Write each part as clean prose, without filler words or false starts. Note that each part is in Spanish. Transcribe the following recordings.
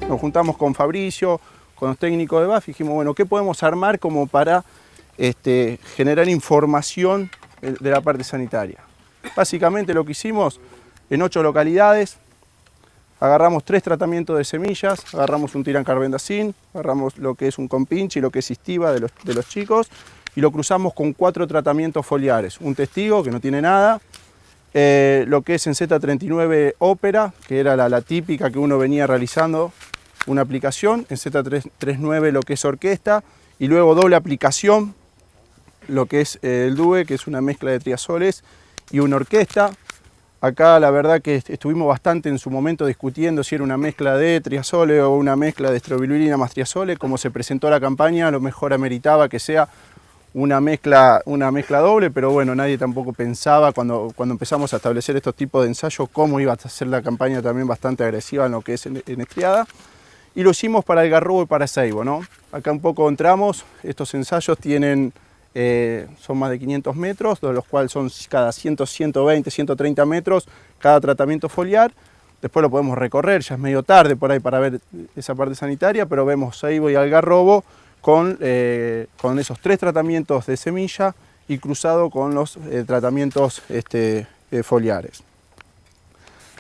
nos juntamos con Fabricio, con los técnicos de BAF, y dijimos, bueno, ¿qué podemos armar como para generar información de la parte sanitaria? Básicamente lo que hicimos, en 8 localidades, agarramos 3 tratamientos de semillas, agarramos un tirancarbendazim, agarramos lo que es un compinche y lo que es Istiva de los chicos, y lo cruzamos con 4 tratamientos foliares. Un testigo, que no tiene nada, lo que es en Z39 ópera, que era la típica que uno venía realizando, una aplicación, en Z39 lo que es orquesta, y luego doble aplicación, lo que es el DUE, que es una mezcla de triazoles y una orquesta. Acá la verdad que estuvimos bastante en su momento discutiendo si era una mezcla de triazole o una mezcla de estrobilurina más triazole. Como se presentó la campaña, a lo mejor ameritaba que sea una mezcla doble, pero bueno, nadie tampoco pensaba cuando empezamos a establecer estos tipos de ensayos cómo iba a ser la campaña también bastante agresiva en lo que es en estriada. Y lo hicimos para algarrobo y para ceibo, ¿no? Acá un poco entramos, estos ensayos son más de 500 metros, de los cuales son cada 100, 120, 130 metros cada tratamiento foliar. Después lo podemos recorrer, ya es medio tarde por ahí para ver esa parte sanitaria, pero vemos ceibo y algarrobo con esos 3 tratamientos de semilla y cruzado con los tratamientos foliares.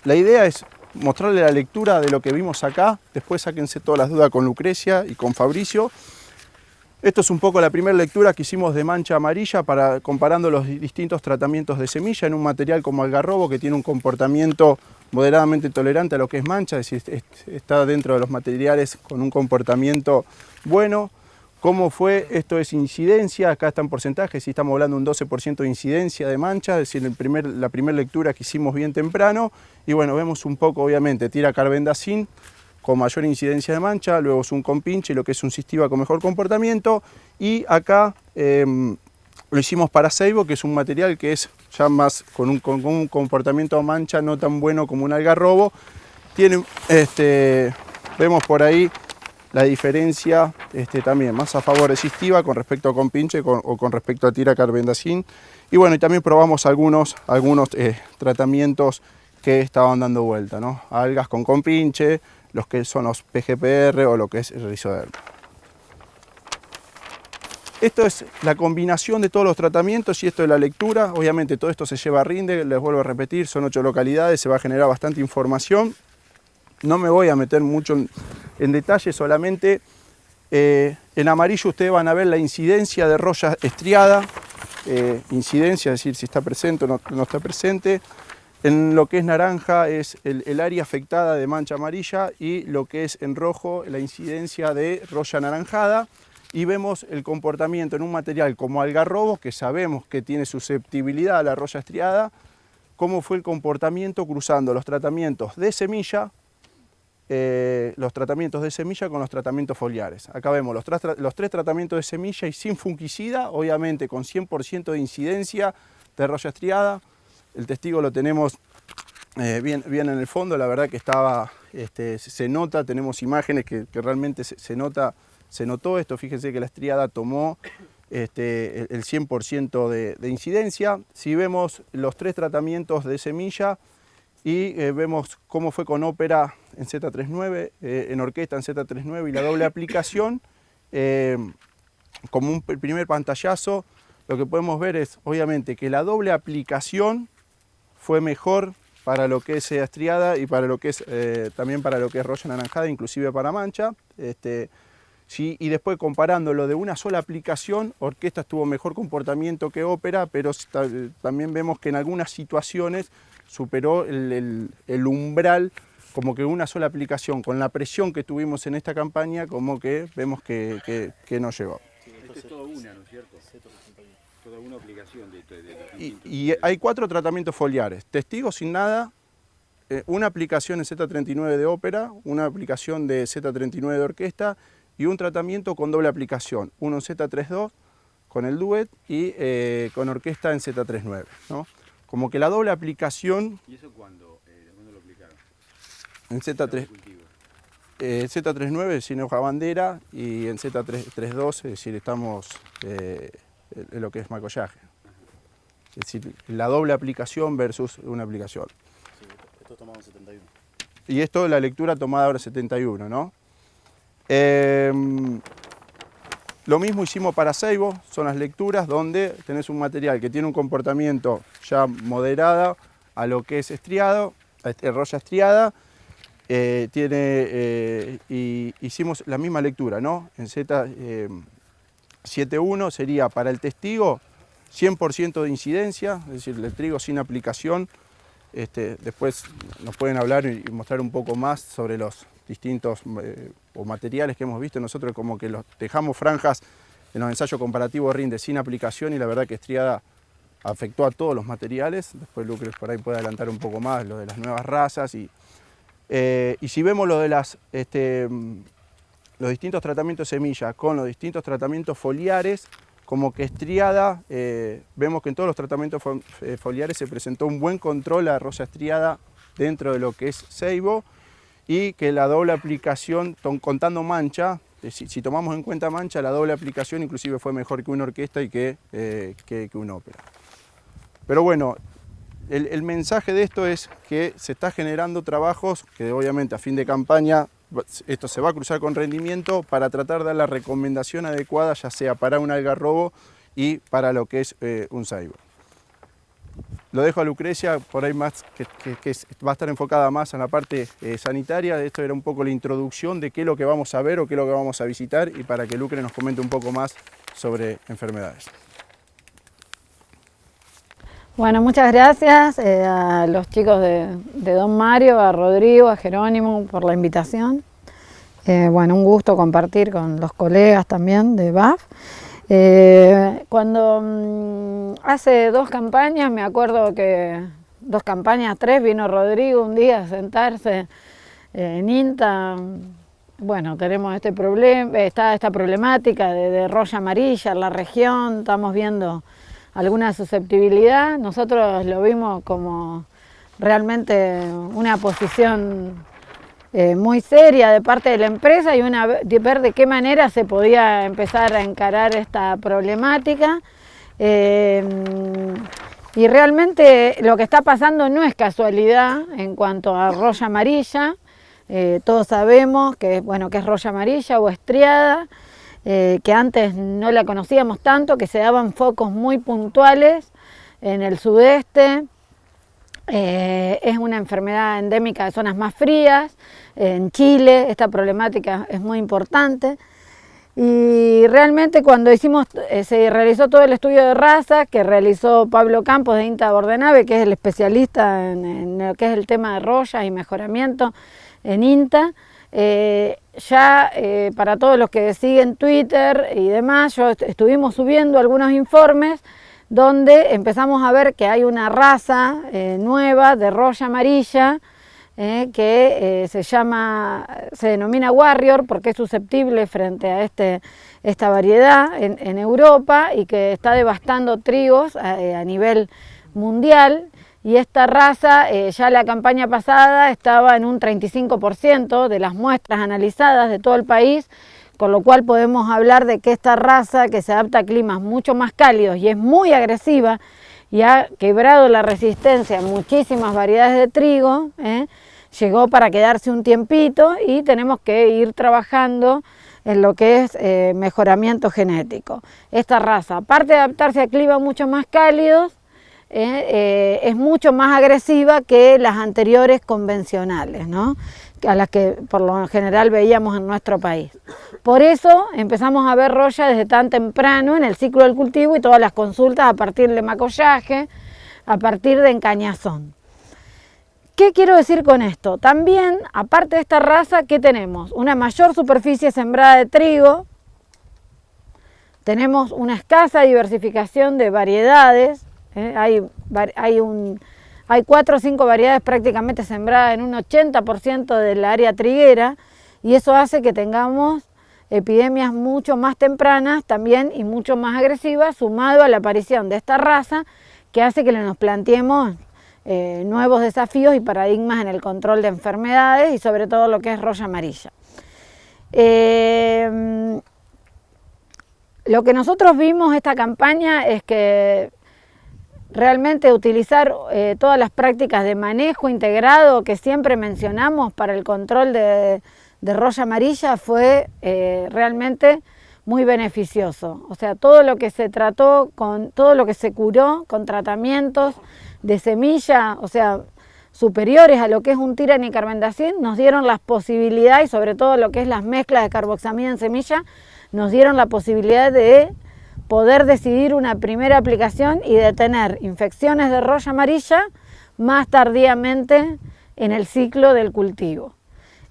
La idea es mostrarle la lectura de lo que vimos acá, después sáquense todas las dudas con Lucrecia y con Fabricio. Esto es un poco la primera lectura que hicimos de mancha amarilla comparando los distintos tratamientos de semilla en un material como algarrobo, que tiene un comportamiento moderadamente tolerante a lo que es mancha, es decir, está dentro de los materiales con un comportamiento bueno. ¿Cómo fue? Esto es incidencia, acá está en porcentaje, si estamos hablando de un 12% de incidencia de mancha, es decir, la primera lectura que hicimos bien temprano, y bueno, vemos un poco, obviamente, tirancarbendazim con mayor incidencia de mancha, luego es un compinche, lo que es un Cistiva con mejor comportamiento, y acá lo hicimos para ceibo, que es un material que es ya más con un comportamiento de mancha no tan bueno como un algarrobo. Vemos por ahí la diferencia también más a favor de Cistiva con respecto a compinche o con respecto a tirancarbendazim. Y bueno, y también probamos algunos tratamientos que estaban dando vuelta, ¿no? Algas con compinche, los que son los PGPR o lo que es el rizoderma. Esto es la combinación de todos los tratamientos y esto es la lectura. Obviamente todo esto se lleva a RINDE, les vuelvo a repetir, son 8 localidades, se va a generar bastante información. No me voy a meter mucho en detalle, solamente en amarillo ustedes van a ver la incidencia de roya estriada, incidencia, es decir, si está presente o no está presente. En lo que es naranja es el área afectada de mancha amarilla, y lo que es en rojo la incidencia de roya anaranjada. Y vemos el comportamiento en un material como algarrobo, que sabemos que tiene susceptibilidad a la roya estriada, cómo fue el comportamiento cruzando los tratamientos de semilla, con los tratamientos foliares. Acá vemos los 3 tratamientos de semilla y sin fungicida, obviamente con 100% de incidencia de roya estriada. El testigo lo tenemos bien en el fondo, la verdad que se nota, tenemos imágenes que realmente se notó esto. Fíjense que la estriada tomó el 100% de incidencia. Si vemos los 3 tratamientos de semilla y vemos cómo fue con ópera en Z39, en orquesta en Z39 y la doble aplicación, como un primer pantallazo, lo que podemos ver es obviamente que la doble aplicación fue mejor para lo que es estriada y para lo que es también para lo que es roya anaranjada, inclusive para mancha. Sí, y después comparándolo de una sola aplicación, orquesta tuvo mejor comportamiento que ópera, pero también vemos que en algunas situaciones superó el umbral, como que una sola aplicación, con la presión que tuvimos en esta campaña, como que vemos que no llegó. Sí, esto es toda una, ¿no es cierto? Toda una aplicación y hay 4 tratamientos foliares, testigos sin nada, una aplicación en Z39 de ópera, una aplicación de Z39 de orquesta y un tratamiento con doble aplicación, uno en Z32 con el Duet y con orquesta en Z39, ¿no? Como que la doble aplicación... ¿Y eso cuándo lo aplicaron? En Z39 sin hoja bandera y en Z32, es decir, estamos en lo que es macollaje. Es decir, la doble aplicación versus una aplicación. Sí, esto tomado en 71. Y esto es la lectura tomada ahora 71, ¿no? Lo mismo hicimos para ceibo, son las lecturas donde tenés un material que tiene un comportamiento ya moderado a lo que es estriado, roya estriada, y hicimos la misma lectura, ¿no? En Z71 sería para el testigo 100% de incidencia, es decir, el trigo sin aplicación. Después nos pueden hablar y mostrar un poco más sobre los distintos materiales que hemos visto. Nosotros como que los dejamos franjas en los ensayos comparativos rinde sin aplicación y la verdad que estriada afectó a todos los materiales. Después Lucre por ahí puede adelantar un poco más lo de las nuevas razas. Y si vemos lo de los distintos tratamientos de semilla con los distintos tratamientos foliares, como que estriada, vemos que en todos los tratamientos foliares se presentó un buen control a roya estriada dentro de lo que es ceibo, y que la doble aplicación, contando mancha, si tomamos en cuenta mancha, la doble aplicación inclusive fue mejor que una orquesta y que una ópera. Pero bueno, el mensaje de esto es que se está generando trabajos que obviamente a fin de campaña esto se va a cruzar con rendimiento para tratar de dar la recomendación adecuada, ya sea para un algarrobo y para lo que es un ceibo. Lo dejo a Lucrecia, por ahí más que va a estar enfocada más en la parte sanitaria. Esto era un poco la introducción de qué es lo que vamos a ver o qué es lo que vamos a visitar, y para que Lucre nos comente un poco más sobre enfermedades. Bueno, muchas gracias a los chicos de Don Mario, a Rodrigo, a Jerónimo por la invitación. Bueno, un gusto compartir con los colegas también de BAF. Cuando hace 2 campañas, me acuerdo que 2 campañas, 3, vino Rodrigo un día a sentarse en INTA. Bueno, tenemos este problema, esta problemática de roya amarilla en la región, estamos viendo alguna susceptibilidad. Nosotros lo vimos como realmente una posición muy seria de parte de la empresa y ver de qué manera se podía empezar a encarar esta problemática. Y realmente lo que está pasando no es casualidad en cuanto a roya amarilla. Todos sabemos que, bueno, que es roya amarilla o estriada, que antes no la conocíamos tanto, que se daban focos muy puntuales en el sudeste. Es una enfermedad endémica de zonas más frías. En Chile esta problemática es muy importante, y realmente cuando se realizó todo el estudio de raza que realizó Pablo Campos de INTA Bordenave, que es el especialista en lo que es el tema de royas y mejoramiento en INTA, para todos los que siguen Twitter y demás, estuvimos subiendo algunos informes donde empezamos a ver que hay una raza nueva de roya amarilla que se denomina Warrior porque es susceptible frente a esta variedad en Europa, y que está devastando trigos a nivel mundial. Y esta raza, ya la campaña pasada estaba en un 35% de las muestras analizadas de todo el país, con lo cual podemos hablar de que esta raza, que se adapta a climas mucho más cálidos y es muy agresiva y ha quebrado la resistencia a muchísimas variedades de trigo, llegó para quedarse un tiempito, y tenemos que ir trabajando en lo que es mejoramiento genético. Esta raza, aparte de adaptarse a climas mucho más cálidos, es mucho más agresiva que las anteriores convencionales, ¿no? A las que por lo general veíamos en nuestro país. Por eso empezamos a ver roya desde tan temprano en el ciclo del cultivo, y todas las consultas a partir de macollaje, a partir de encañazón. ¿Qué quiero decir con esto? También, aparte de esta raza, ¿qué tenemos? Una mayor superficie sembrada de trigo, tenemos una escasa diversificación de variedades. Hay 4 o 5 variedades prácticamente sembradas en un 80% del área triguera, y eso hace que tengamos epidemias mucho más tempranas también y mucho más agresivas, sumado a la aparición de esta raza, que hace que nos planteemos nuevos desafíos y paradigmas en el control de enfermedades, y sobre todo lo que es roya amarilla. Lo que nosotros vimos esta campaña es que realmente utilizar todas las prácticas de manejo integrado que siempre mencionamos para el control de roya amarilla fue realmente muy beneficioso. O sea, todo lo que se trató, todo lo que se curó con tratamientos de semilla, o sea, superiores a lo que es un tiranicarbendazim, nos dieron las posibilidades, y sobre todo lo que es las mezclas de carboxamida en semilla, nos dieron la posibilidad de poder decidir una primera aplicación y detener infecciones de roya amarilla más tardíamente en el ciclo del cultivo.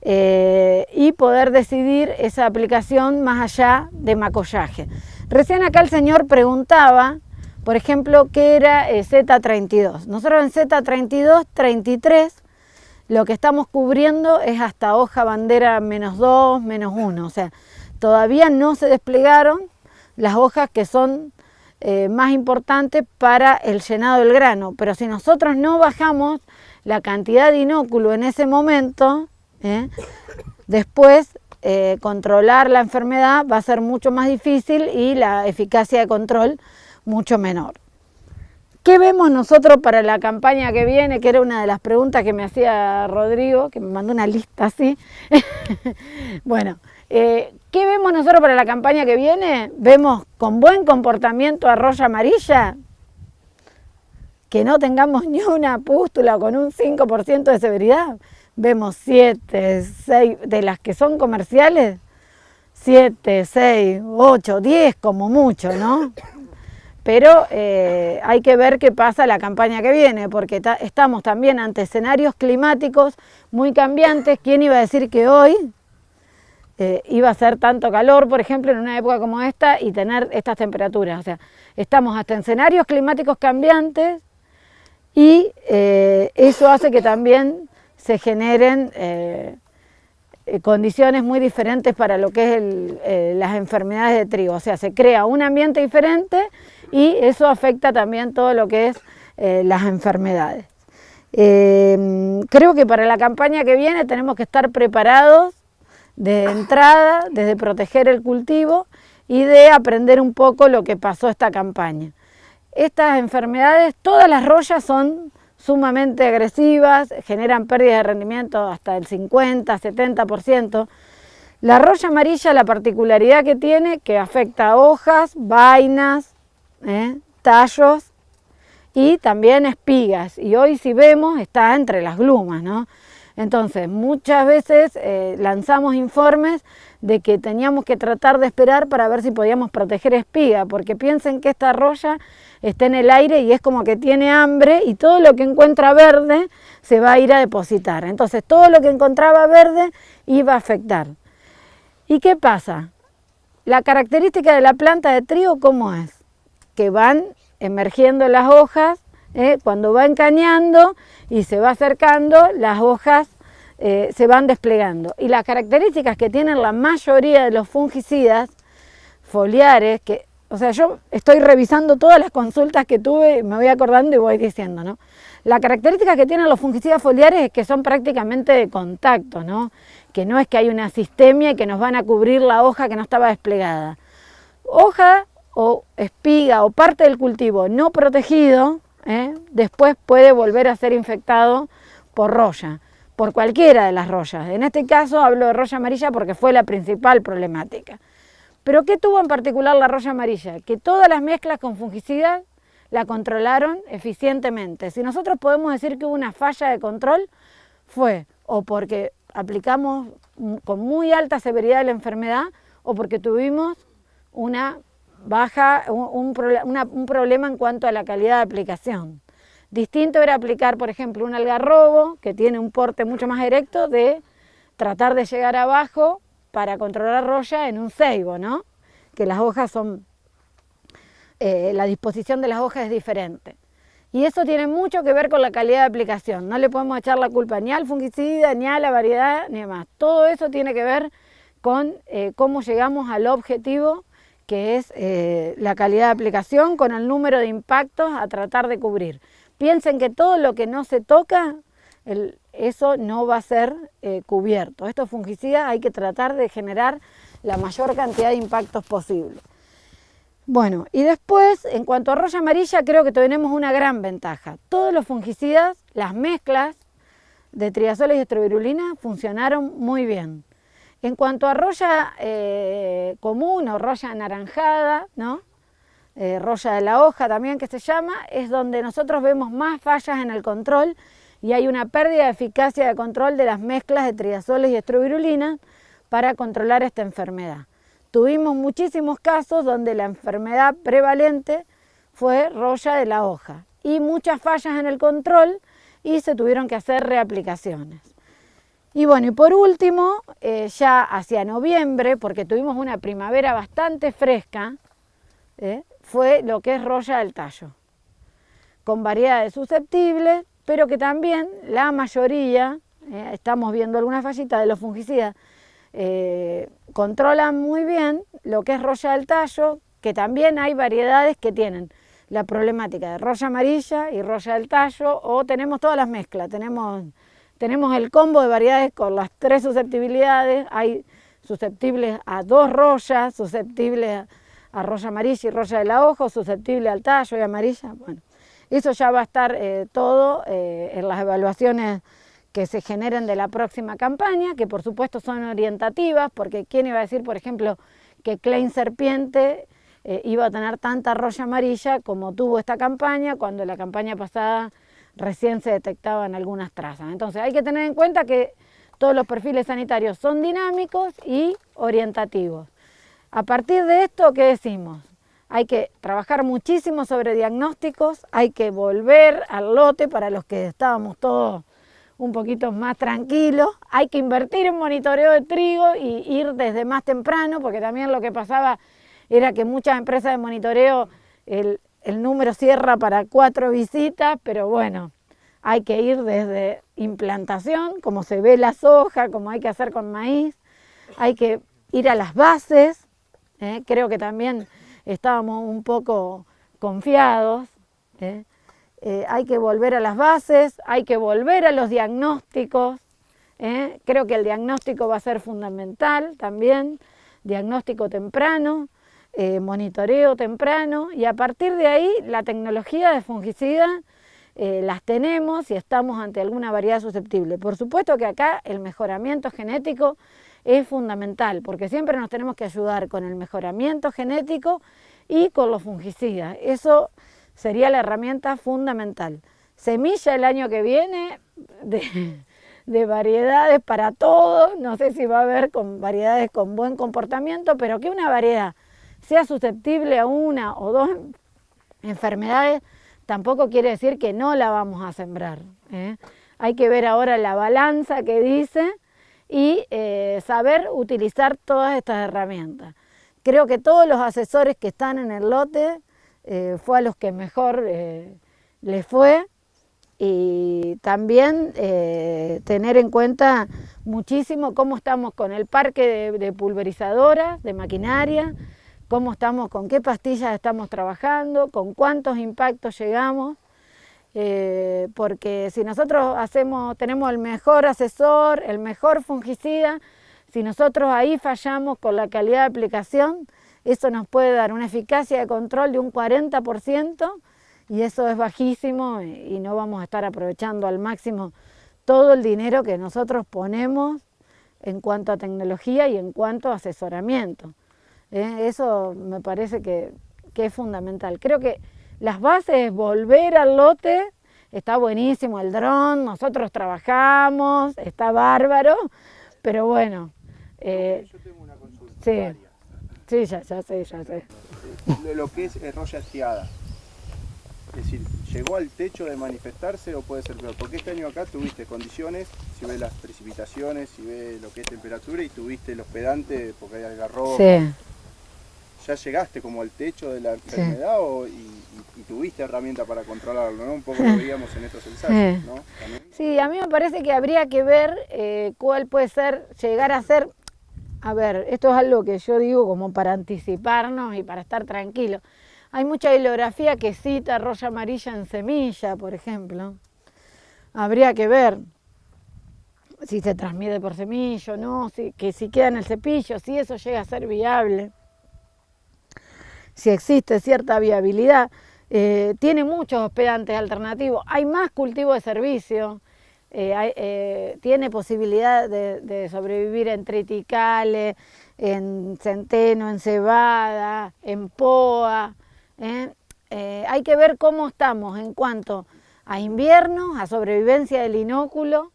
Y poder decidir esa aplicación más allá de macollaje. Recién acá el señor preguntaba, por ejemplo, qué era Z32. Nosotros en Z32, 33, lo que estamos cubriendo es hasta hoja bandera -2, -1, o sea, todavía no se desplegaron las hojas que son más importantes para el llenado del grano, pero si nosotros no bajamos la cantidad de inóculo en ese momento, después controlar la enfermedad va a ser mucho más difícil y la eficacia de control mucho menor. ¿Qué vemos nosotros para la campaña que viene? Que era una de las preguntas que me hacía Rodrigo, que me mandó una lista así. Bueno, ¿qué vemos nosotros para la campaña que viene? Vemos con buen comportamiento a roya amarilla, que no tengamos ni una pústula con un 5% de severidad. Vemos 7, 6, de las que son comerciales, 7, 6, 8, 10 como mucho, ¿no? Pero hay que ver qué pasa la campaña que viene, porque estamos también ante escenarios climáticos muy cambiantes. ¿Quién iba a decir que hoy iba a ser tanto calor, por ejemplo, en una época como esta y tener estas temperaturas? O sea, estamos hasta en escenarios climáticos cambiantes y eso hace que también se generen condiciones muy diferentes para lo que es las enfermedades de trigo. O sea, se crea un ambiente diferente y eso afecta también todo lo que es las enfermedades. Creo que para la campaña que viene tenemos que estar preparados de entrada, desde proteger el cultivo y de aprender un poco lo que pasó esta campaña. Estas enfermedades, todas las royas son sumamente agresivas, generan pérdidas de rendimiento hasta el 50, 70%. La roya amarilla, la particularidad que tiene, que afecta a hojas, vainas, tallos y también espigas. Y hoy, si vemos, está entre las glumas, ¿no? Entonces, muchas veces lanzamos informes de que teníamos que tratar de esperar para ver si podíamos proteger espiga, porque piensen que esta roya está en el aire y es como que tiene hambre y todo lo que encuentra verde se va a ir a depositar. Entonces, todo lo que encontraba verde iba a afectar. ¿Y qué pasa? La característica de la planta de trigo, ¿cómo es? Que van emergiendo las hojas, cuando va encañando y se va acercando, las hojas se van desplegando. Y las características que tienen la mayoría de los fungicidas foliares, que, o sea, yo estoy revisando todas las consultas que tuve, me voy acordando y voy diciendo, ¿no? La característica que tienen los fungicidas foliares es que son prácticamente de contacto, ¿no? Que no es que hay una sistemia y que nos van a cubrir la hoja que no estaba desplegada. Hoja o espiga o parte del cultivo no protegido, después puede volver a ser infectado por roya, por cualquiera de las royas. En este caso hablo de roya amarilla porque fue la principal problemática. ¿Pero qué tuvo en particular la roya amarilla? Que todas las mezclas con fungicidas la controlaron eficientemente. Si nosotros podemos decir que hubo una falla de control, fue o porque aplicamos con muy alta severidad la enfermedad o porque tuvimos una baja, un problema en cuanto a la calidad de aplicación. Distinto era aplicar, por ejemplo, un algarrobo, que tiene un porte mucho más erecto, de tratar de llegar abajo para controlar roya en un ceibo, ¿no? Que las hojas son, la disposición de las hojas es diferente. Y eso tiene mucho que ver con la calidad de aplicación. No le podemos echar la culpa ni al fungicida, ni a la variedad, ni demás. Todo eso tiene que ver con cómo llegamos al objetivo, que es la calidad de aplicación, con el número de impactos a tratar de cubrir. Piensen que todo lo que no se toca, eso no va a ser cubierto. Estos fungicidas hay que tratar de generar la mayor cantidad de impactos posible. Bueno, y después, en cuanto a roya amarilla, creo que tenemos una gran ventaja. Todos los fungicidas, las mezclas de triazoles y estrovirulina funcionaron muy bien. En cuanto a roya común o roya anaranjada, ¿no? Roya de la hoja también que se llama, es donde nosotros vemos más fallas en el control y hay una pérdida de eficacia de control de las mezclas de triazoles y estrovirulina para controlar esta enfermedad. Tuvimos muchísimos casos donde la enfermedad prevalente fue roya de la hoja y muchas fallas en el control y se tuvieron que hacer reaplicaciones. Y bueno, y por último, ya hacia noviembre, porque tuvimos una primavera bastante fresca, fue lo que es roya del tallo, con variedades susceptibles, pero que también la mayoría, estamos viendo algunas fallitas de los fungicidas, controlan muy bien lo que es roya del tallo, que también hay variedades que tienen la problemática de roya amarilla y roya del tallo, o tenemos todas las mezclas, tenemos el combo de variedades con las 3 susceptibilidades, hay susceptibles a 2 royas, susceptibles a roya amarilla y roya de la hoja, susceptible al tallo y amarilla. Bueno, eso ya va a estar todo en las evaluaciones que se generen de la próxima campaña, que por supuesto son orientativas, porque ¿quién iba a decir, por ejemplo, que Klein Serpiente iba a tener tanta roya amarilla como tuvo esta campaña, cuando la campaña pasada recién se detectaban algunas trazas? Entonces hay que tener en cuenta que todos los perfiles sanitarios son dinámicos y orientativos. A partir de esto, ¿qué decimos? Hay que trabajar muchísimo sobre diagnósticos, hay que volver al lote para los que estábamos todos un poquito más tranquilos, hay que invertir en monitoreo de trigo y ir desde más temprano, porque también lo que pasaba era que muchas empresas de monitoreo, el número cierra para 4 visitas, pero bueno, hay que ir desde implantación, como se ve la soja, como hay que hacer con maíz, hay que ir a las bases. Creo que también estábamos un poco confiados, hay que volver a las bases, hay que volver a los diagnósticos, creo que el diagnóstico va a ser fundamental también, diagnóstico temprano, monitoreo temprano, y a partir de ahí la tecnología de fungicida las tenemos y estamos ante alguna variedad susceptible. Por supuesto que acá el mejoramiento genético es fundamental, porque siempre nos tenemos que ayudar con el mejoramiento genético y con los fungicidas. Eso sería la herramienta fundamental. Semilla el año que viene de variedades para todos, no sé si va a haber con variedades con buen comportamiento, pero que una variedad sea susceptible a 1 o 2 enfermedades tampoco quiere decir que no la vamos a sembrar. Hay que ver ahora la balanza que dice y saber utilizar todas estas herramientas. Creo que todos los asesores que están en el lote fue a los que mejor les fue, y también tener en cuenta muchísimo cómo estamos con el parque de pulverizadoras, de maquinaria, cómo estamos, con qué pastillas estamos trabajando, con cuántos impactos llegamos. Porque si nosotros tenemos el mejor asesor, el mejor fungicida, si nosotros ahí fallamos con la calidad de aplicación, eso nos puede dar una eficacia de control de un 40%, y eso es bajísimo y no vamos a estar aprovechando al máximo todo el dinero que nosotros ponemos en cuanto a tecnología y en cuanto a asesoramiento. Eso me parece que es fundamental. Creo que las bases, volver al lote, está buenísimo el dron, nosotros trabajamos, está bárbaro, pero bueno. Yo tengo una consulta. Sí, ya sé. Lo que es roya estriada. Es decir, ¿llegó al techo de manifestarse o puede ser peor? Porque este año acá tuviste condiciones, si ves las precipitaciones, si ves lo que es temperatura, y tuviste los pedantes porque hay algarrobo. Sí. ¿Ya llegaste como al techo de la enfermedad y tuviste herramienta para controlarlo, ¿no? Un poco lo veíamos en estos ensayos, ¿no? ¿También? Sí, a mí me parece que habría que ver cuál puede llegar a ser. A ver, esto es algo que yo digo como para anticiparnos y para estar tranquilos. Hay mucha bibliografía que cita roya amarilla en semilla, por ejemplo. Habría que ver si se transmite por semilla o no, si queda en el cepillo, si eso llega a ser viable. si existe cierta viabilidad. Tiene muchos hospedantes alternativos, hay más cultivo de servicio, tiene posibilidad de sobrevivir en triticales, en centeno, en cebada, en poa. Hay que ver cómo estamos en cuanto a inviernos, a sobrevivencia del inóculo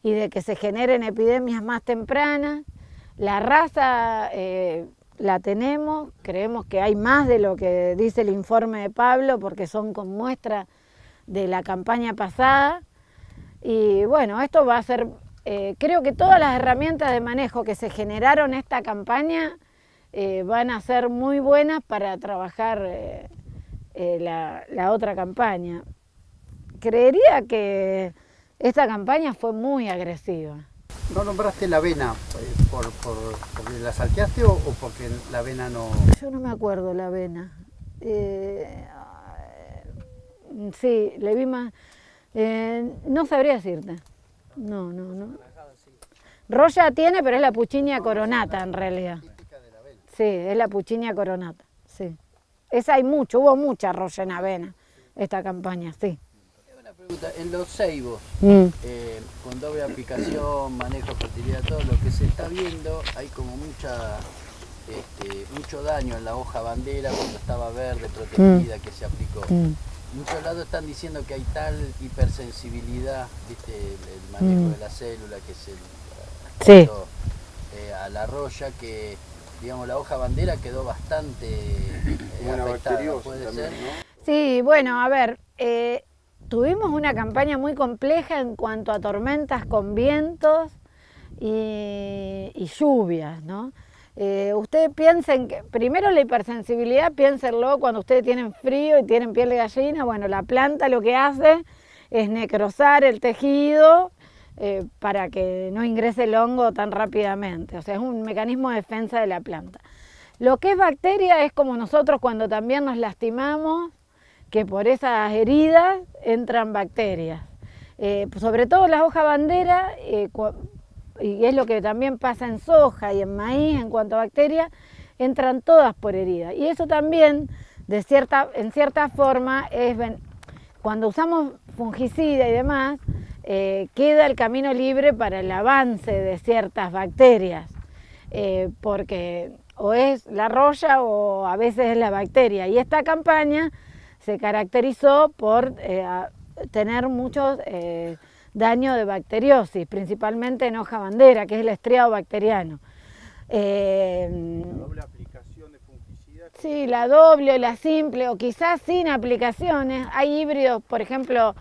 y de que se generen epidemias más tempranas. La raza la tenemos, creemos que hay más de lo que dice el informe de Pablo, porque son con muestra de la campaña pasada. Y bueno, esto va a ser, creo que todas las herramientas de manejo que se generaron en esta campaña van a ser muy buenas para trabajar la otra campaña. Creería que esta campaña fue muy agresiva. ¿No nombraste la avena porque la salteaste o porque la avena no...? Yo no me acuerdo la avena. Sí, le vi más... no sabría decirte. No. Roya tiene, pero es la Puccinia coronata en realidad. Sí, es la Puccinia coronata, sí. Esa hay mucho, hubo mucha roya en avena, esta campaña, sí. Una pregunta, en los ceibos, con doble aplicación, manejo, fertilidad, todo lo que se está viendo, hay como mucho daño en la hoja bandera cuando estaba verde, protegida, que se aplicó. Muchos lados están diciendo que hay tal hipersensibilidad, ¿viste? El manejo de la célula, que es a la roya, que digamos la hoja bandera quedó bastante afectada, ¿puede ser? ¿No? Sí, bueno, a ver, tuvimos una campaña muy compleja en cuanto a tormentas con vientos y lluvias, ¿no? Ustedes piensen que, primero la hipersensibilidad, piénsenlo cuando ustedes tienen frío y tienen piel de gallina. Bueno, la planta lo que hace es necrosar el tejido para que no ingrese el hongo tan rápidamente. O sea, es un mecanismo de defensa de la planta. Lo que es bacteria es como nosotros cuando también nos lastimamos, que por esas heridas entran bacterias. Sobre todo la hoja bandera, y es lo que también pasa en soja y en maíz en cuanto a bacterias, entran todas por heridas. Y eso también, en cierta forma, cuando usamos fungicida y demás, queda el camino libre para el avance de ciertas bacterias, porque o es la roya o a veces es la bacteria. Y esta campaña se caracterizó por tener muchos daño de bacteriosis, principalmente en hoja bandera, que es el estriado bacteriano. La doble aplicación de fungicida. Sí, la doble o la simple, o quizás sin aplicaciones. Hay híbridos, por ejemplo,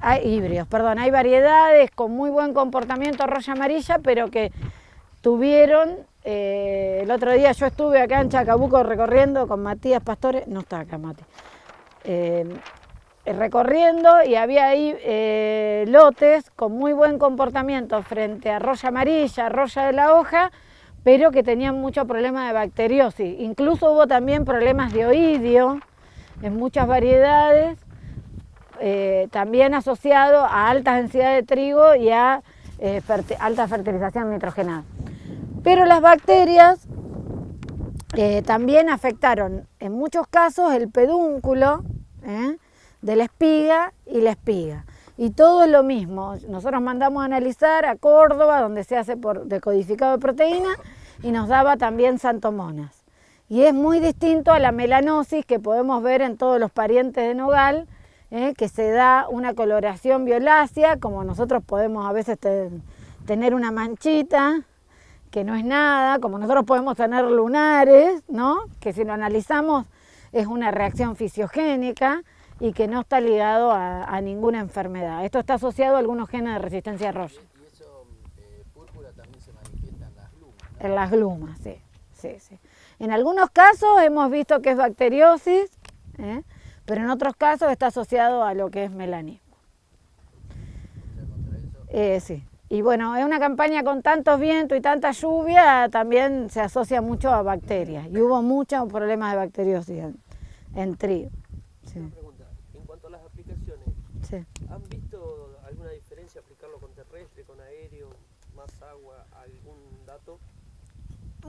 hay variedades con muy buen comportamiento roya amarilla, pero que tuvieron, el otro día yo estuve acá en Chacabuco recorriendo con Matías Pastore, no está acá Mati, recorriendo, y había ahí lotes con muy buen comportamiento frente a roya amarilla, roya de la hoja, pero que tenían mucho problema de bacteriosis. Incluso hubo también problemas de oidio en muchas variedades, también asociado a alta densidad de trigo y a alta fertilización nitrogenada. Pero las bacterias también afectaron en muchos casos el pedúnculo de la espiga y la espiga. Y todo es lo mismo. Nosotros mandamos a analizar a Córdoba, donde se hace por decodificado de proteína, y nos daba también santomonas. Y es muy distinto a la melanosis que podemos ver en todos los parientes de nogal, que se da una coloración violácea, como nosotros podemos a veces tener una manchita, que no es nada, como nosotros podemos tener lunares, ¿no? Que si lo analizamos es una reacción fisiogénica y que no está ligado a ninguna enfermedad. Esto está asociado a algunos genes de resistencia a roya. Y eso, púrpura también se manifiesta en las glumas, ¿no? En las glumas, sí. En algunos casos hemos visto que es bacteriosis, pero en otros casos está asociado a lo que es melanismo. Sí. Y bueno, es una campaña con tantos vientos y tanta lluvia, también se asocia mucho a bacterias. Y hubo muchos problemas de bacteriosis en trigo. Sí. Una pregunta, en cuanto a las aplicaciones, Sí. ¿han visto alguna diferencia aplicarlo con terrestre, con aéreo, más agua, algún dato?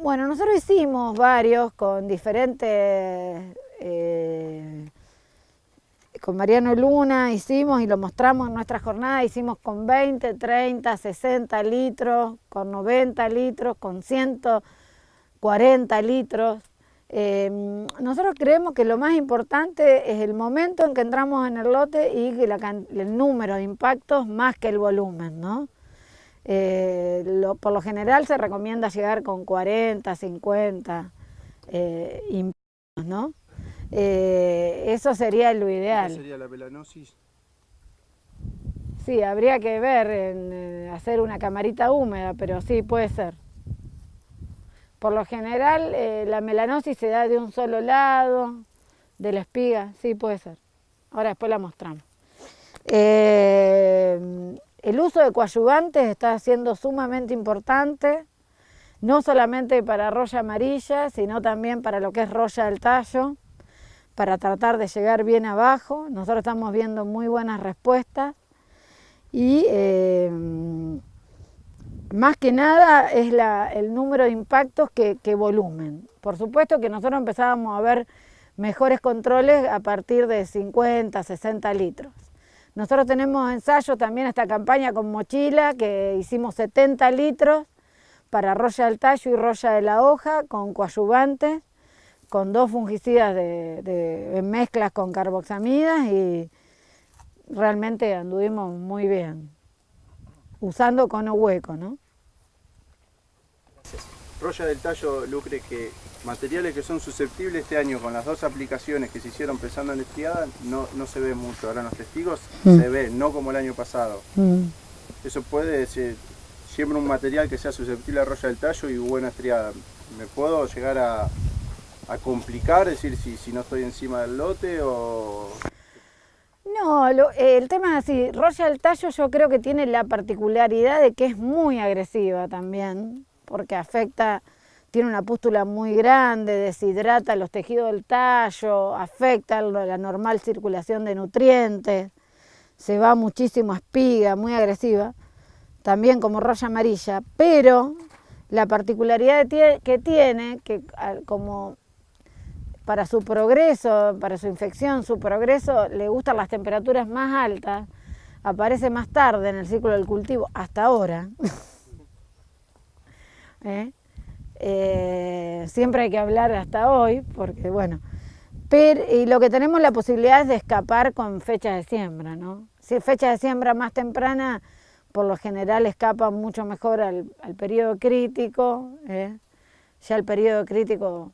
Bueno, nosotros hicimos varios con diferentes, con Mariano Luna hicimos y lo mostramos en nuestra jornada, hicimos con 20, 30, 60 litros, con 90 litros, con 140 litros. Nosotros creemos que lo más importante es el momento en que entramos en el lote y que el número de impactos más que el volumen, ¿no? Por lo general se recomienda llegar con 40, 50 impactos, ¿no? Eso sería lo ideal. ¿Qué sería la melanosis? Sí, habría que ver, hacer una camarita húmeda, pero sí, puede ser. Por lo general, la melanosis se da de un solo lado, de la espiga, sí, puede ser. Ahora después la mostramos. El uso de coadyuvantes está siendo sumamente importante, no solamente para roya amarilla, sino también para lo que es roya del tallo, para tratar de llegar bien abajo. Nosotros estamos viendo muy buenas respuestas y más que nada es el número de impactos que volumen. Por supuesto que nosotros empezábamos a ver mejores controles a partir de 50, 60 litros. Nosotros tenemos ensayos también esta campaña con mochila, que hicimos 70 litros para roya del tallo y roya de la hoja, con coadyuvantes, con 2 fungicidas en mezclas con carboxamidas y realmente anduvimos muy bien, usando cono hueco, ¿no? Roya del tallo, Lucre, que materiales que son susceptibles este año con las 2 aplicaciones que se hicieron pensando en estriada no se ve mucho. Ahora en los testigos se ve, no como el año pasado. Eso puede ser, siempre un material que sea susceptible a roya del tallo y buena estriada. ¿Me puedo llegar a complicar, es decir, si no estoy encima del lote o...? No, el tema es así, roya del tallo yo creo que tiene la particularidad de que es muy agresiva también, porque tiene una pústula muy grande, deshidrata los tejidos del tallo, afecta la normal circulación de nutrientes, se va muchísimo a espiga, muy agresiva, también como roya amarilla, pero la particularidad que tiene, que como para su progreso, para su infección, su progreso, le gustan las temperaturas más altas, aparece más tarde en el ciclo del cultivo, hasta ahora. Siempre hay que hablar hasta hoy, porque bueno, y lo que tenemos la posibilidad es de escapar con fechas de siembra, ¿no? Si es fecha de siembra más temprana, por lo general escapa mucho mejor al periodo crítico, ya el periodo crítico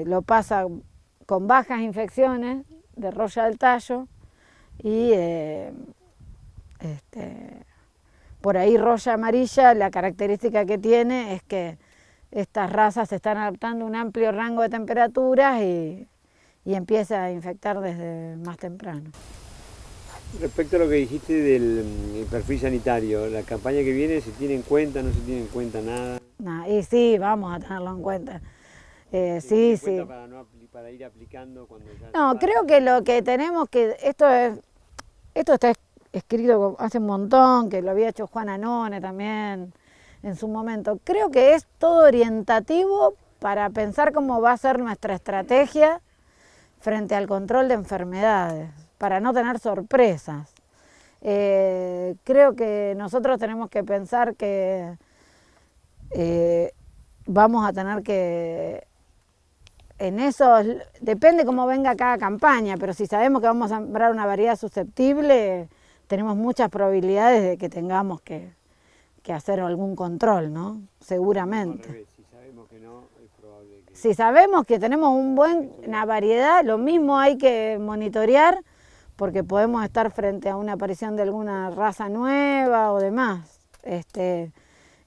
lo pasa con bajas infecciones de roya del tallo y por ahí roya amarilla, la característica que tiene es que estas razas se están adaptando a un amplio rango de temperaturas y empieza a infectar desde más temprano. Respecto a lo que dijiste del perfil sanitario, la campaña que viene, ¿se tiene en cuenta, no se tiene en cuenta nada? Y sí, vamos a tenerlo en cuenta. Sí. Para ir aplicando cuando ya... No, creo que lo que tenemos que... Esto está escrito hace un montón, que lo había hecho Juan Anone también en su momento. Creo que es todo orientativo para pensar cómo va a ser nuestra estrategia frente al control de enfermedades, para no tener sorpresas. Creo que nosotros tenemos que pensar que vamos a tener que... En eso, depende cómo venga cada campaña, pero si sabemos que vamos a sembrar una variedad susceptible, tenemos muchas probabilidades de que tengamos que hacer algún control, ¿no? Seguramente. Al revés, si sabemos que no, es probable que... Si sabemos que tenemos una variedad, lo mismo hay que monitorear, porque podemos estar frente a una aparición de alguna raza nueva o demás. Eso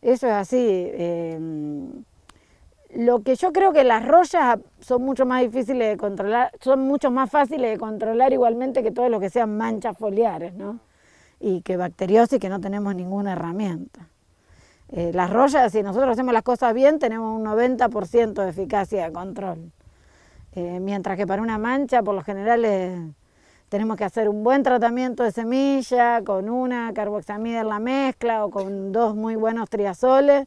es así. Lo que yo creo que las royas son mucho más difíciles de controlar, son mucho más fáciles de controlar igualmente que todo lo que sean manchas foliares, ¿no? Y que bacteriosis, que no tenemos ninguna herramienta. Las royas, si nosotros hacemos las cosas bien, tenemos un 90% de eficacia de control. Mientras que para una mancha, por lo general, tenemos que hacer un buen tratamiento de semilla, con una carboxamida en la mezcla o con 2 muy buenos triazoles,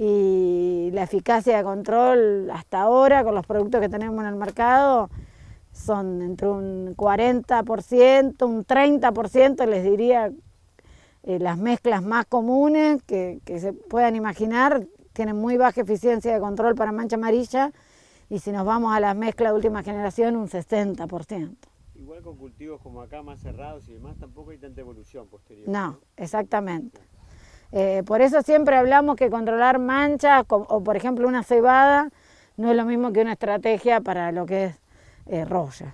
y la eficacia de control hasta ahora con los productos que tenemos en el mercado son entre un 40%, un 30%, les diría, las mezclas más comunes que se puedan imaginar tienen muy baja eficiencia de control para mancha amarilla, y si nos vamos a las mezclas de última generación, un 60%. Igual con cultivos como acá más cerrados y demás, tampoco hay tanta evolución posterior. No, exactamente. Por eso siempre hablamos que controlar manchas, o por ejemplo una cebada, no es lo mismo que una estrategia para lo que es rollas,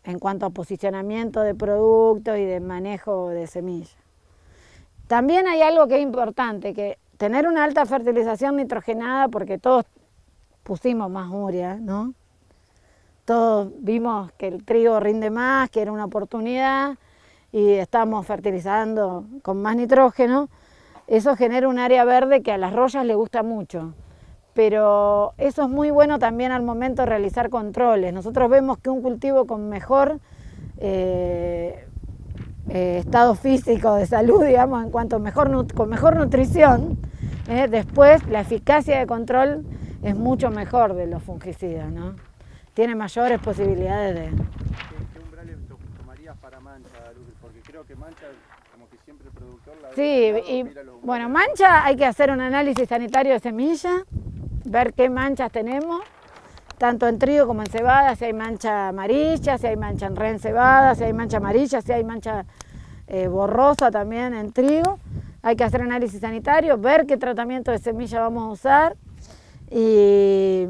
en cuanto a posicionamiento de productos y de manejo de semillas. También hay algo que es importante, que tener una alta fertilización nitrogenada, porque todos pusimos más urea, ¿no? Todos vimos que el trigo rinde más, que era una oportunidad, y estamos fertilizando con más nitrógeno. Eso genera un área verde que a las rollas les gusta mucho, pero eso es muy bueno también al momento de realizar controles. Nosotros vemos que un cultivo con mejor estado físico de salud, digamos, en cuanto con mejor nutrición, después la eficacia de control es mucho mejor de los fungicidas, ¿no? Tiene mayores posibilidades de... ¿Qué umbrales tomarías para mancha, Lourdes? Porque creo que mancha, como que siempre el productor la Sí, y bueno, mancha hay que hacer un análisis sanitario de semilla, ver qué manchas tenemos, tanto en trigo como en cebada, si hay mancha amarilla, si hay mancha en ren cebada, si hay mancha amarilla, si hay mancha borrosa también en trigo. Hay que hacer análisis sanitario, ver qué tratamiento de semilla vamos a usar, y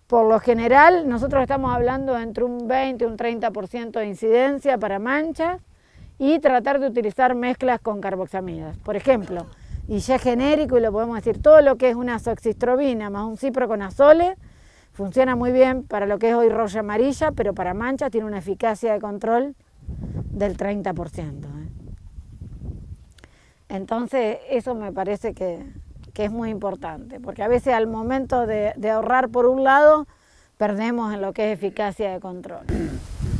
por lo general nosotros estamos hablando entre un 20 y un 30% de incidencia para manchas, y tratar de utilizar mezclas con carboxamidas. Por ejemplo, y ya es genérico y lo podemos decir, todo lo que es una azoxystrobina más un ciproconazole funciona muy bien para lo que es hoy roya amarilla, pero para manchas tiene una eficacia de control del 30%. Entonces eso me parece que es muy importante, porque a veces al momento de ahorrar por un lado, perdemos en lo que es eficacia de control.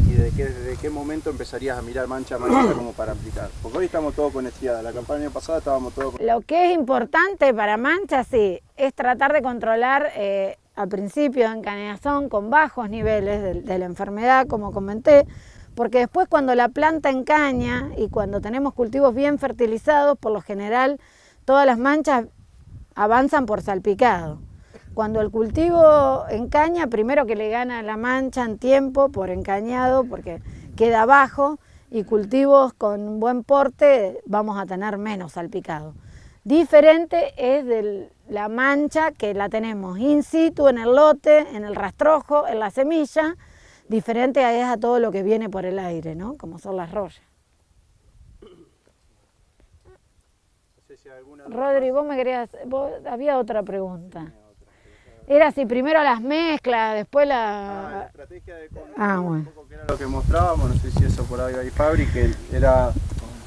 ¿Y desde qué momento empezarías a mirar mancha amarilla como para aplicar? Porque hoy estamos todos con estirada, la campaña pasada estábamos todos con... Lo que es importante para manchas, sí, es tratar de controlar al principio de encañazón con bajos niveles de la enfermedad, como comenté, porque después cuando la planta encaña y cuando tenemos cultivos bien fertilizados, por lo general todas las manchas avanzan por salpicado. Cuando el cultivo encaña, primero que le gana la mancha en tiempo por encañado, porque queda bajo, y cultivos con buen porte vamos a tener menos salpicado. Diferente es de la mancha que la tenemos in situ en el lote, en el rastrojo, en la semilla, diferente es a todo lo que viene por el aire, ¿no? Como son las rollas. Rodri, vos me querías, había otra pregunta. Era si primero las mezclas, después la estrategia de control, bueno. Un poco que era lo que mostrábamos, no sé si eso por ahí hay Fabri, que era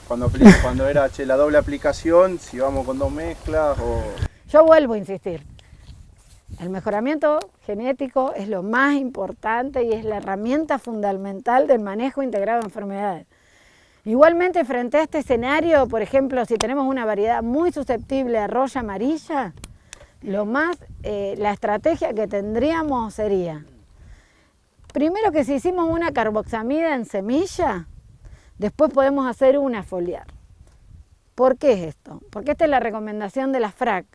cuando era la doble aplicación, si vamos con dos mezclas o... Yo vuelvo a insistir, el mejoramiento genético es lo más importante y es la herramienta fundamental del manejo integrado de enfermedades. Igualmente, frente a este escenario, por ejemplo, si tenemos una variedad muy susceptible a roya amarilla, la estrategia que tendríamos sería, primero que si hicimos una carboxamida en semilla, después podemos hacer una foliar. ¿Por qué es esto? Porque esta es la recomendación de la FRAC,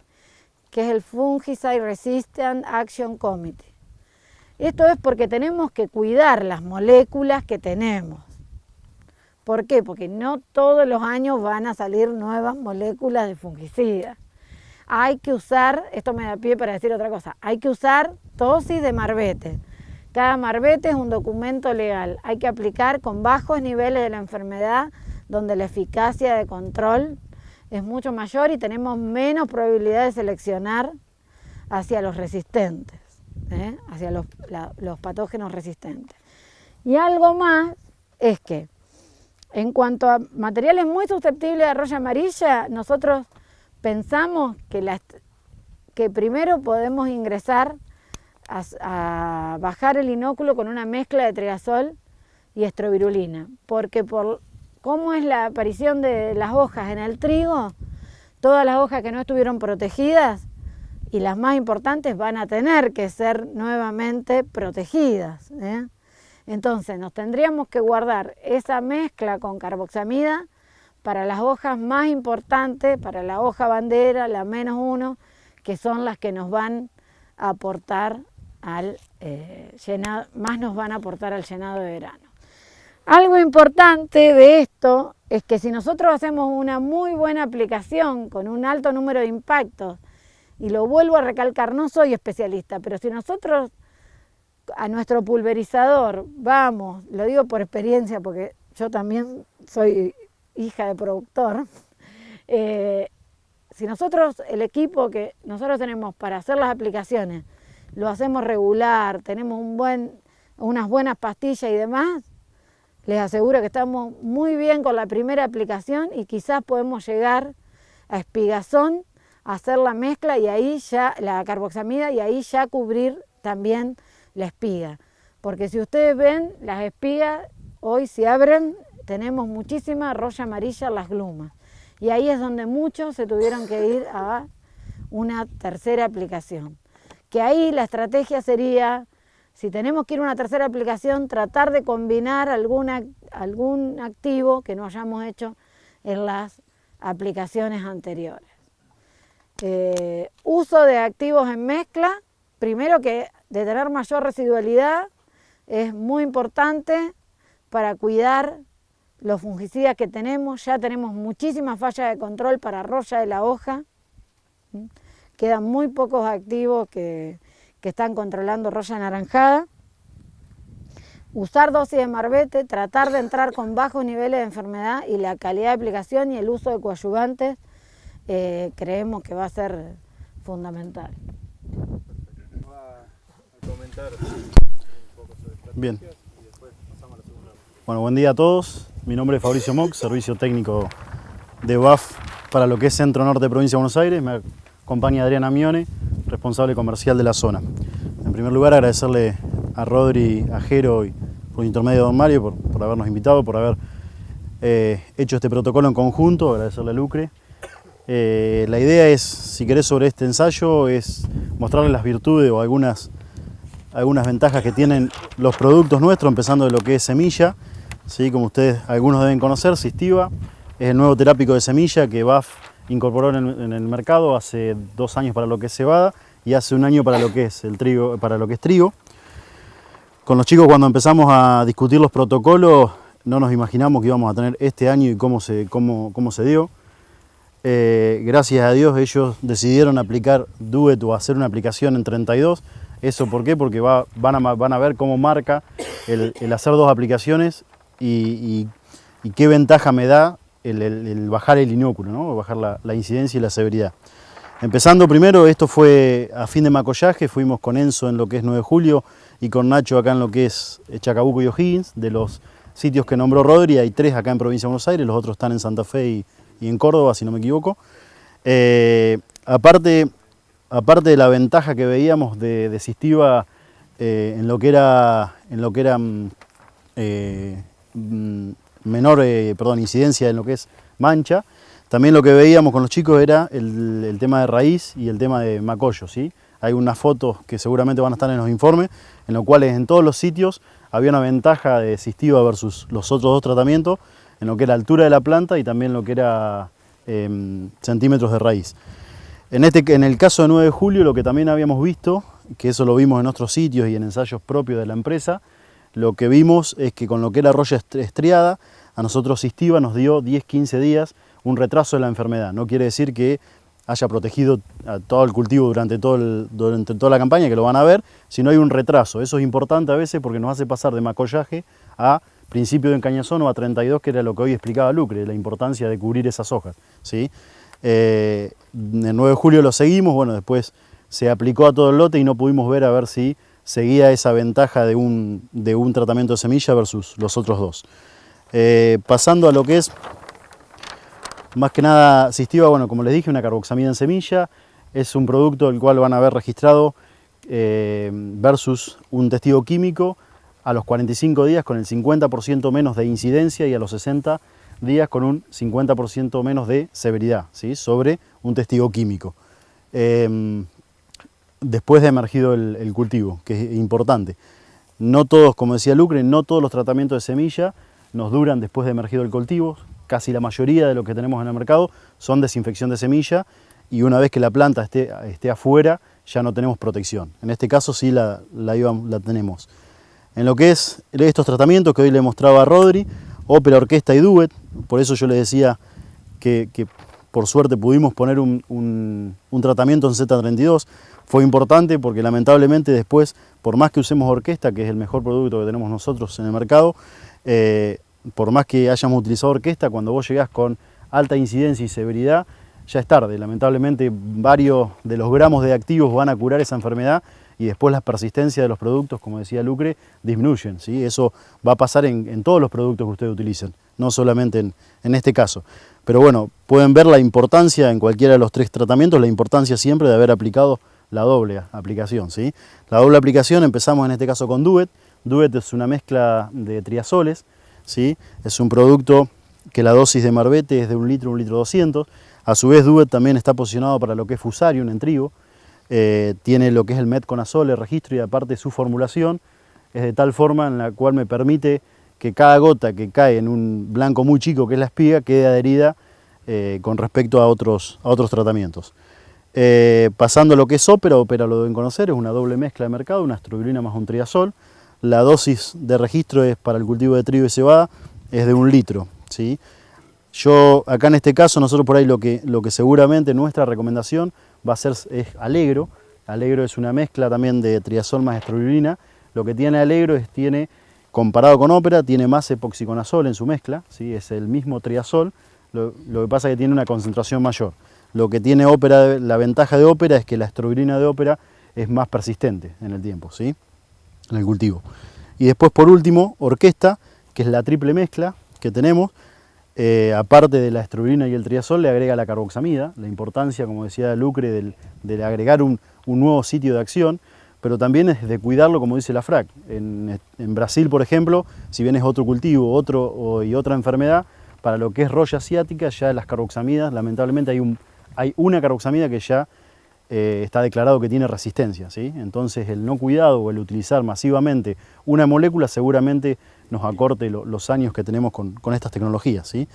que es el Fungicide Resistant Action Committee. Esto es porque tenemos que cuidar las moléculas que tenemos. ¿Por qué? Porque no todos los años van a salir nuevas moléculas de fungicidas. Hay que usar, esto me da pie para decir otra cosa, hay que usar dosis de marbete. Cada marbete es un documento legal. Hay que aplicar con bajos niveles de la enfermedad, donde la eficacia de control es mucho mayor y tenemos menos probabilidad de seleccionar hacia los resistentes, hacia los patógenos resistentes. Y algo más es que, en cuanto a materiales muy susceptibles a roya amarilla, nosotros pensamos que primero podemos ingresar a bajar el inóculo con una mezcla de triazol y estrovirulina, porque por cómo es la aparición de las hojas en el trigo, todas las hojas que no estuvieron protegidas y las más importantes van a tener que ser nuevamente protegidas, ¿eh? Entonces nos tendríamos que guardar esa mezcla con carboxamida para las hojas más importantes, para la hoja bandera, la -1, que son las que nos van a aportar al llenado, más nos van a aportar al llenado de verano. Algo importante de esto es que si nosotros hacemos una muy buena aplicación con un alto número de impactos, y lo vuelvo a recalcar, no soy especialista, pero si nosotros a nuestro pulverizador vamos, lo digo por experiencia porque yo también soy hija de productor, si nosotros el equipo que nosotros tenemos para hacer las aplicaciones lo hacemos regular, tenemos unas buenas pastillas y demás, les aseguro que estamos muy bien con la primera aplicación y quizás podemos llegar a espigazón, a hacer la mezcla y ahí ya, la carboxamida, y ahí ya cubrir también la espiga. Porque si ustedes ven, las espigas hoy si abren, tenemos muchísima roya amarilla en las glumas. Y ahí es donde muchos se tuvieron que ir a una tercera aplicación. Que ahí la estrategia sería, si tenemos que ir a una tercera aplicación, tratar de combinar algún activo que no hayamos hecho en las aplicaciones anteriores. Uso de activos en mezcla, primero que de tener mayor residualidad, es muy importante para cuidar los fungicidas que tenemos. Ya tenemos muchísimas fallas de control para roya de la hoja, quedan muy pocos activos que están controlando roya anaranjada. Usar dosis de marbete, tratar de entrar con bajos niveles de enfermedad y la calidad de aplicación y el uso de coadyuvantes creemos que va a ser fundamental. Bien. Bueno, buen día a todos. Mi nombre es Fabricio Mox, servicio técnico de BAF para lo que es Centro Norte, Provincia de Buenos Aires. Me acompaña Adriana Mione, responsable comercial de la zona. En primer lugar, agradecerle a Rodri, a Jero y por intermedio de Don Mario por habernos invitado, por haber hecho este protocolo en conjunto, agradecerle a Lucre. La idea es, si querés, sobre este ensayo, es mostrarles las virtudes o algunas ventajas que tienen los productos nuestros, empezando de lo que es semilla, ¿sí? Como ustedes, algunos deben conocer, Sistiva es el nuevo terápico de semilla que BAF incorporó en el mercado hace 2 años para lo que es cebada y hace 1 año para lo que es el trigo, para lo que es trigo. Con los chicos, cuando empezamos a discutir los protocolos, no nos imaginamos que íbamos a tener este año y cómo se dio. Gracias a Dios ellos decidieron aplicar Duet o hacer una aplicación en 32. ¿Eso por qué? Porque van a ver cómo marca el hacer 2 aplicaciones y qué ventaja me da el bajar el inóculo, ¿no? Bajar la incidencia y la severidad. Empezando primero, esto fue a fin de macollaje, fuimos con Enzo en lo que es 9 de julio y con Nacho acá en lo que es Chacabuco y O'Higgins. De los sitios que nombró Rodri, hay 3 acá en Provincia de Buenos Aires, los otros están en Santa Fe y en Córdoba, si no me equivoco. Aparte de la ventaja que veíamos de Sistiva en lo que era menor incidencia en lo que es mancha, también lo que veíamos con los chicos era el tema de raíz y el tema de macollo, ¿sí? Hay unas fotos que seguramente van a estar en los informes, en los cuales en todos los sitios había una ventaja de Sistiva versus los otros 2 tratamientos, en lo que era altura de la planta y también lo que era centímetros de raíz. En el caso de 9 de julio, lo que también habíamos visto, que eso lo vimos en otros sitios y en ensayos propios de la empresa, lo que vimos es que con lo que era roya estriada, a nosotros Sistiva nos dio 10-15 días un retraso de la enfermedad. No quiere decir que haya protegido a todo el cultivo durante toda la campaña, que lo van a ver, sino hay un retraso. Eso es importante a veces porque nos hace pasar de macollaje a principio de encañazón o a 32, que era lo que hoy explicaba Lucre, la importancia de cubrir esas hojas, ¿sí? El 9 de julio lo seguimos, bueno, después se aplicó a todo el lote y no pudimos ver a ver si seguía esa ventaja de un tratamiento de semilla versus los otros 2. Pasando a lo que es, más que nada, Sistiva, bueno, como les dije, una carboxamida en semilla, es un producto el cual van a ver registrado versus un testigo químico a los 45 días con el 50% menos de incidencia y a los 60 días con un 50% menos de severidad, ¿sí? Sobre un testigo químico. Después de emergido el cultivo, que es importante. No todos, como decía Lucre, no todos los tratamientos de semilla nos duran después de emergido el cultivo. Casi la mayoría de lo que tenemos en el mercado son desinfección de semilla y una vez que la planta esté afuera ya no tenemos protección. En este caso sí la tenemos. En lo que es estos tratamientos que hoy le mostraba a Rodri, Opera, Orquesta y Duet, por eso yo le decía que por suerte pudimos poner un tratamiento en Z32. Fue importante porque lamentablemente después, por más que usemos Orquesta, que es el mejor producto que tenemos nosotros en el mercado, por más que hayamos utilizado Orquesta, cuando vos llegás con alta incidencia y severidad, ya es tarde. Lamentablemente varios de los gramos de activos van a curar esa enfermedad y después la persistencia de los productos, como decía Lucre, disminuyen, ¿sí? Eso va a pasar en todos los productos que ustedes utilicen, no solamente en este caso. Pero bueno, pueden ver la importancia en cualquiera de los 3 tratamientos, la importancia siempre de haber aplicado la doble aplicación, ¿sí? La doble aplicación empezamos en este caso con Duet. Duet es una mezcla de triazoles, ¿sí? Es un producto que la dosis de Marbete es de 1 litro, 1 litro 200. A su vez Duet también está posicionado para lo que es Fusarium en trigo. Tiene lo que es el metconazol, el registro y aparte su formulación es de tal forma en la cual me permite que cada gota que cae en un blanco muy chico que es la espiga quede adherida con respecto a otros tratamientos. Pasando a lo que es Opera, Opera lo deben conocer, es una doble mezcla de mercado, una astrobilina más un triazol. La dosis de registro es para el cultivo de trigo y cebada, es de 1 litro, ¿sí? Yo acá en este caso, nosotros por ahí lo que seguramente nuestra recomendación va a ser es Alegro. Alegro es una mezcla también de triazol más astrobilina. Lo que tiene Alegro es comparado con Opera, tiene más epoxiconazol en su mezcla, ¿sí? Es el mismo triazol, lo que pasa es que tiene una concentración mayor. Lo que tiene Opera, la ventaja de Opera es que la astrobilina de Opera es más persistente en el tiempo, ¿sí? En el cultivo. Y después por último, Orquesta, que es la triple mezcla que tenemos, aparte de la astrobilina y el triazol, le agrega la carboxamida, la importancia, como decía Lucre, de agregar un nuevo sitio de acción, pero también es de cuidarlo, como dice la FRAC. En Brasil, por ejemplo, si bien es otro cultivo y otra enfermedad, para lo que es roya asiática, ya las carboxamidas, lamentablemente hay una carboxamida que ya está declarado que tiene resistencia, ¿sí? Entonces el no cuidado o el utilizar masivamente una molécula seguramente nos acorte los años que tenemos con estas tecnologías, ¿sí?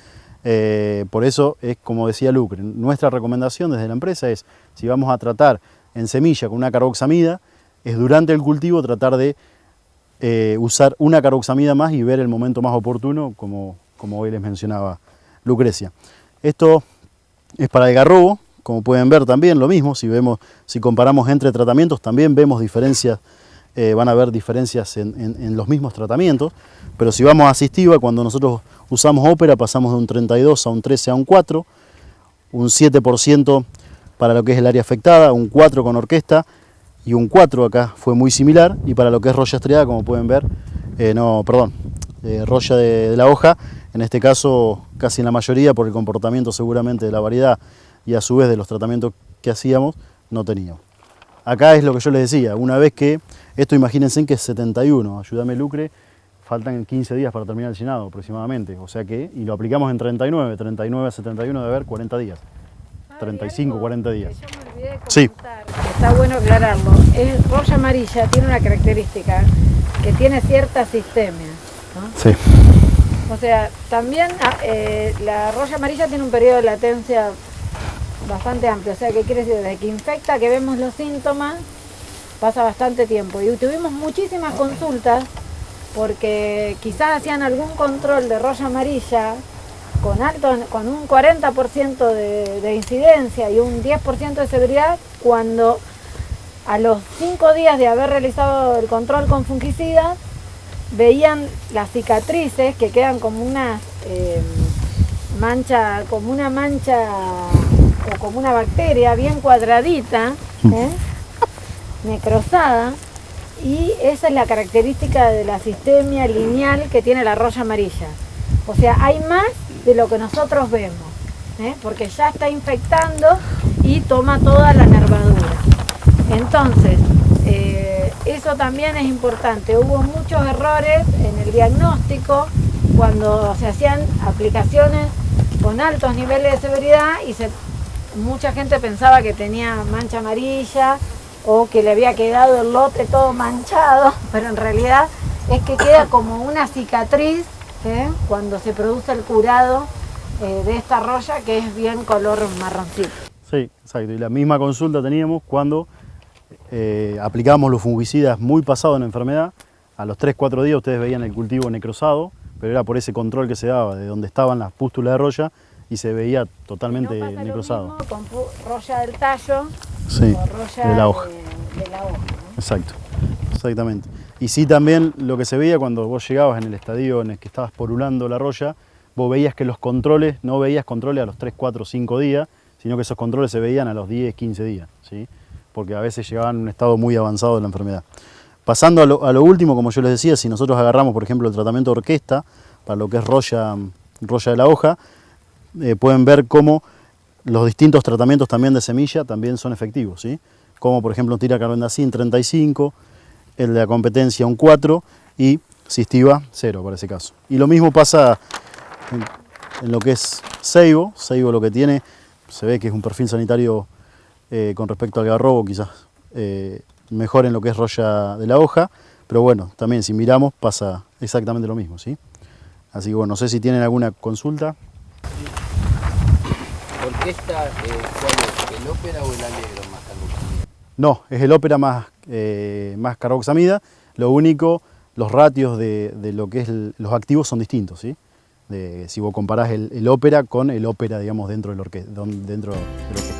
Por eso es como decía Lucre, nuestra recomendación desde la empresa es, si vamos a tratar en semilla con una carboxamida, es durante el cultivo tratar de usar una carboxamida más y ver el momento más oportuno, como hoy les mencionaba Lucrecia. Esto es para el garrobo. Como pueden ver también lo mismo, si comparamos entre tratamientos también vemos diferencias, van a haber diferencias en los mismos tratamientos, pero si vamos a asistiva, cuando nosotros usamos Opera pasamos de un 32 a un 13 a un 4, un 7% para lo que es el área afectada, un 4 con Orquesta y un 4 acá fue muy similar, y para lo que es roya estriada, como pueden ver, roya de la hoja, en este caso casi en la mayoría por el comportamiento seguramente de la variedad y a su vez de los tratamientos que hacíamos, no teníamos. Acá es lo que yo les decía, una vez que, esto imagínense que es 71, ayúdame Lucre, faltan 15 días para terminar el llenado aproximadamente, o sea que, y lo aplicamos en 39 a 71 debe haber 40 días, 35, 40 días. Yo me olvidé de Sí. comentar, que está bueno aclararlo, roya amarilla tiene una característica, que tiene cierta sistemia, ¿no? Sí. O sea, también la roya amarilla tiene un periodo de latencia bastante amplio, o sea, que quiere decir, desde que infecta, que vemos los síntomas, pasa bastante tiempo. Y tuvimos muchísimas consultas porque quizás hacían algún control de roya amarilla con un 40% de incidencia y un 10% de severidad, cuando a los 5 días de haber realizado el control con fungicidas, veían las cicatrices que quedan como una mancha o como una bacteria bien cuadradita, necrosada, y esa es la característica de la sistemia lineal que tiene la roya amarilla. O sea, hay más de lo que nosotros vemos, porque ya está infectando y toma toda la nervadura. Entonces, eso también es importante. Hubo muchos errores en el diagnóstico cuando se hacían aplicaciones con altos niveles de severidad y mucha gente pensaba que tenía mancha amarilla o que le había quedado el lote todo manchado, pero en realidad es que queda como una cicatriz cuando se produce el curado de esta roya, que es bien color marroncito. Sí, exacto. Y la misma consulta teníamos cuando aplicábamos los fungicidas muy pasados en la enfermedad. A los 3-4 días ustedes veían el cultivo necrosado, pero era por ese control que se daba de donde estaban las pústulas de roya y se veía totalmente No pasa necrosado. lo mismo con roya del tallo, Sí, o roya de la hoja. de la hoja, ¿no? Exacto, exactamente. Y sí, también lo que se veía cuando vos llegabas en el estadio en el que estabas porulando la roya, vos veías que los controles, no veías controles a los 3, 4, 5 días, sino que esos controles se veían a los 10, 15 días, ¿sí? Porque a veces llegaban a un estado muy avanzado de la enfermedad. Pasando a lo último, como yo les decía, si nosotros agarramos, por ejemplo, el tratamiento de orquesta, para lo que es roya de la hoja, pueden ver cómo los distintos tratamientos también de semilla también son efectivos, ¿sí? Como por ejemplo un tiracarbendazim 35, el de la competencia un 4 y Cistiva 0 para ese caso. Y lo mismo pasa en lo que es Ceibo. Ceibo lo que tiene, se ve que es un perfil sanitario con respecto al algarrobo quizás mejor en lo que es roya de la hoja, pero bueno, también si miramos pasa exactamente lo mismo, ¿sí? Así que bueno, no sé si tienen alguna consulta. Orquesta, ¿cuál es? ¿El ópera o el alegro más carboxamida? No, es el ópera más carboxamida. Lo único, los ratios de lo que es los activos son distintos, ¿sí? Si vos comparás el ópera con el ópera, digamos, dentro de la orquesta.